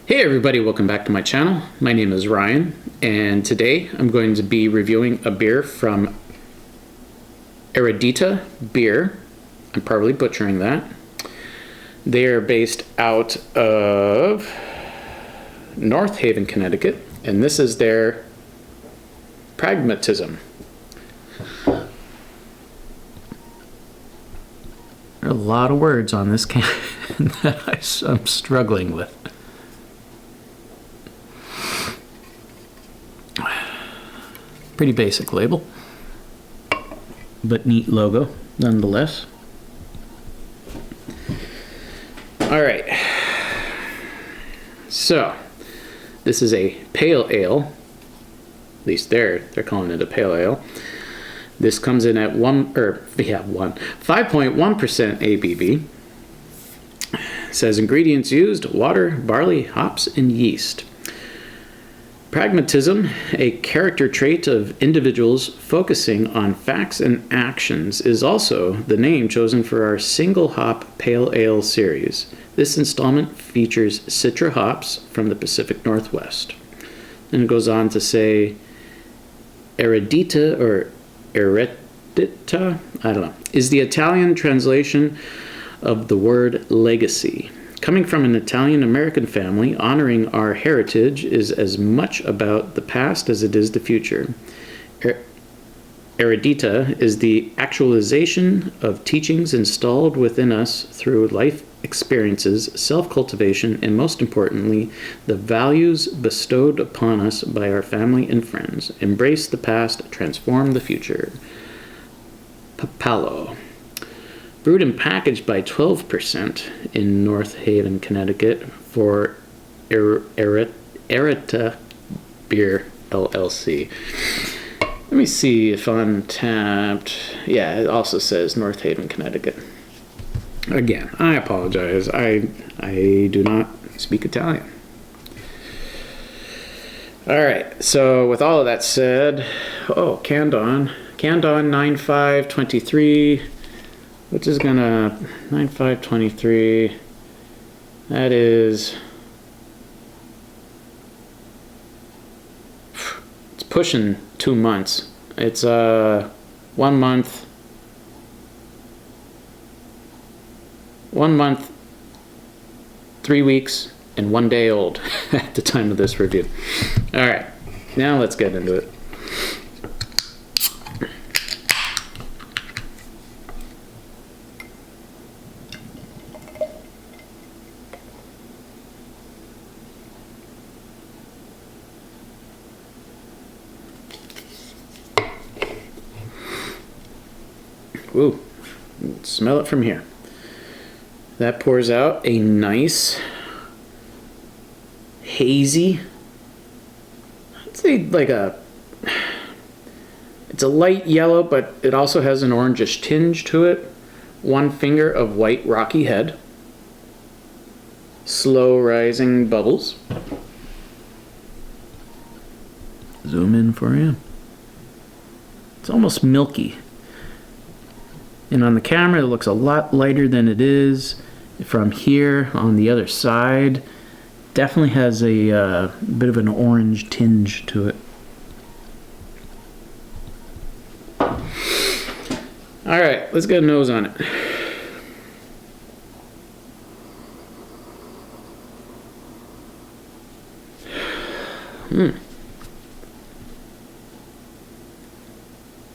Hey everybody, welcome back to my channel. My name is Ryan, and today I'm going to be reviewing a beer from Eredita Beer. I'm probably butchering that. They are based out of North Haven, Connecticut, and this is their Pragmatism. There are a lot of words on this can that I'm struggling with. Pretty basic label, but neat logo nonetheless. All right, so this is a pale ale. At least they're calling it a pale ale. This comes in at 5.1% ABV. It says ingredients used: water, barley, hops, and yeast. Pragmatism, a character trait of individuals focusing on facts and actions, is also the name chosen for our single hop pale ale series. This installment features Citra hops from the Pacific Northwest. And it goes on to say Eredita is the Italian translation of the word legacy. Coming from an Italian-American family, honoring our heritage is as much about the past as it is the future. Eredita is the actualization of teachings installed within us through life experiences, self-cultivation, and most importantly, the values bestowed upon us by our family and friends. Embrace the past, transform the future. Papalo. Brewed and packaged by 12% in North Haven, Connecticut for Eredita Beer, LLC. Let me see if Untapped. Yeah, it also says North Haven, Connecticut. Again, I apologize. I do not speak Italian. All right, so with all of that said, canned on 9/5/23. Which is gonna 9/5/23. That is, it's pushing 2 months. It's 1 month, 3 weeks, and 1 day old at the time of this review. All right, now let's get into it. Ooh, smell it from here. That pours out a nice, hazy, I'd say it's a light yellow, but it also has an orangish tinge to it. 1 finger of white rocky head. Slow rising bubbles. Zoom in for you. It's almost milky. And on the camera, it looks a lot lighter than it is. From here, on the other side, definitely has a bit of an orange tinge to it. All right, let's get a nose on it.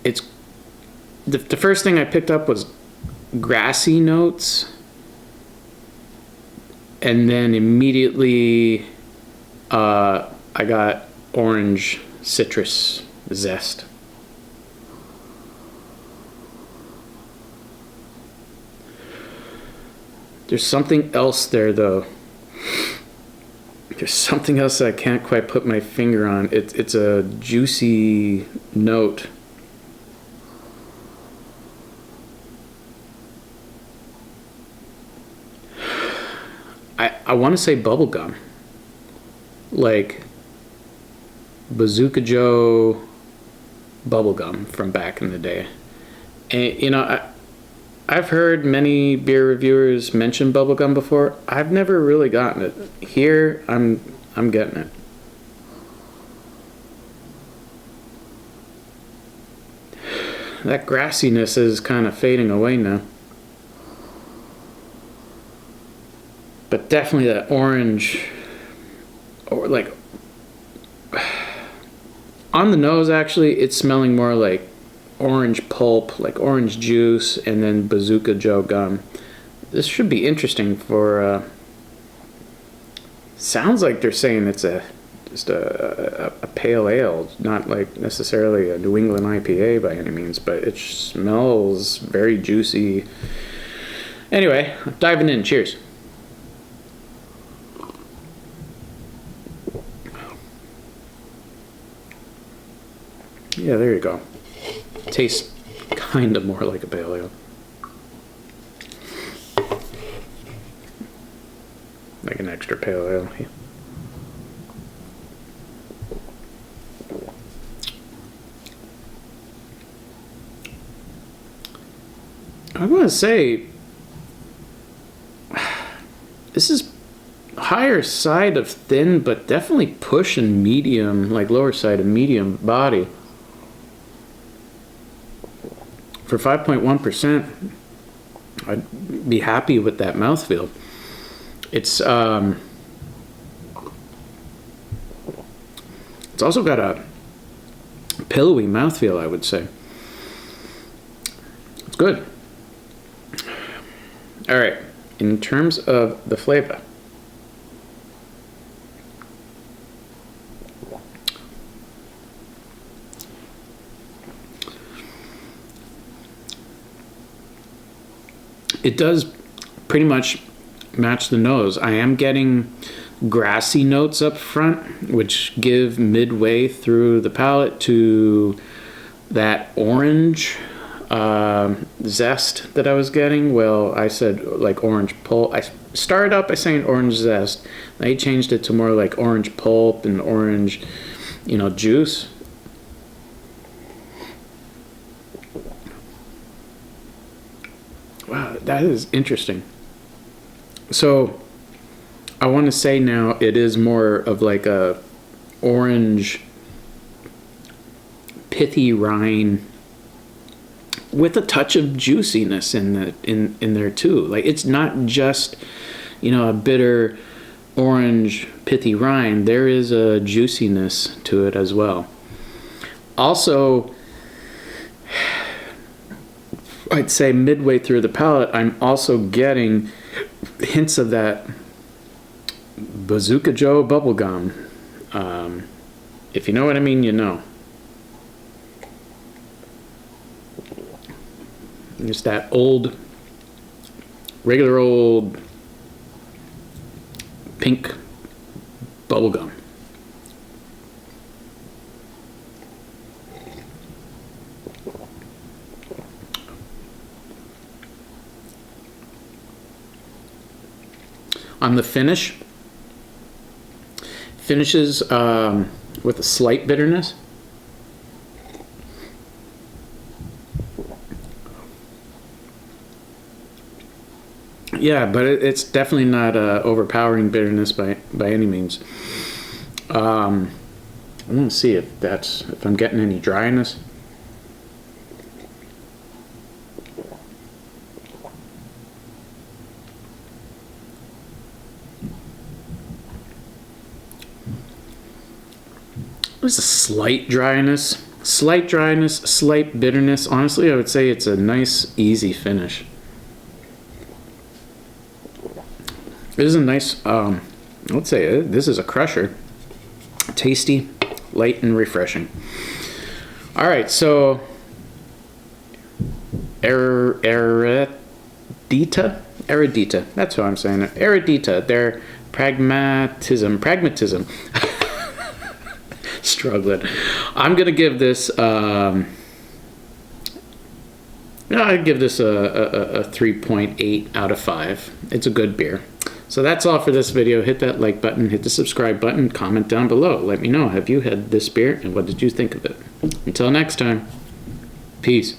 It's the first thing I picked up was grassy notes, and then immediately I got orange citrus zest. There's something else there though. There's something else that I can't quite put my finger on. It's a juicy note. I want to say bubblegum, like Bazooka Joe bubblegum from back in the day. And, you know, I've heard many beer reviewers mention bubblegum before. I've never really gotten it. Here, I'm getting it. That grassiness is kind of fading away now. But definitely that orange, or like, on the nose actually, it's smelling more like orange pulp, like orange juice, and then Bazooka Joe gum. This should be interesting for, sounds like they're saying it's just a pale ale, not like necessarily a New England IPA by any means, but it smells very juicy. Anyway, diving in. Cheers. Yeah, there you go. Tastes kind of more like a pale ale. Like an extra pale ale. Yeah. I want to say this is higher side of thin, but definitely pushing medium, like lower side of medium body. For 5.1%, I'd be happy with that mouthfeel. It's also got a pillowy mouthfeel, I would say. It's good. All right, in terms of the flavor, it does pretty much match the nose. I am getting grassy notes up front, which give midway through the palate to that orange zest that I was getting. Well, I said like orange pulp. I started out by saying orange zest. I changed it to more like orange pulp and orange, juice. Wow, that is interesting. So I want to say now it is more of like a orange pithy rind with a touch of juiciness in there too. Like it's not just, a bitter orange pithy rind. There is a juiciness to it as well. Also, I'd say midway through the palate, I'm also getting hints of that Bazooka Joe bubblegum. If you know what I mean, you know. Just that regular old pink bubblegum. On the finishes with a slight bitterness. Yeah, but it's definitely not overpowering bitterness by any means. I'm gonna see if I'm getting any dryness. There's a slight dryness, slight bitterness. Honestly, I would say it's a nice, easy finish. This is a nice, let's say this is a crusher. Tasty, light, and refreshing. All right, so Eredita, that's how I'm saying it. Eredita, their pragmatism. Struggling. I'm gonna give this. I'd give this a 3.8 out of 5. It's a good beer. So that's all for this video. Hit that like button, hit the subscribe button, comment down below. Let me know, have you had this beer and what did you think of it? Until next time, peace.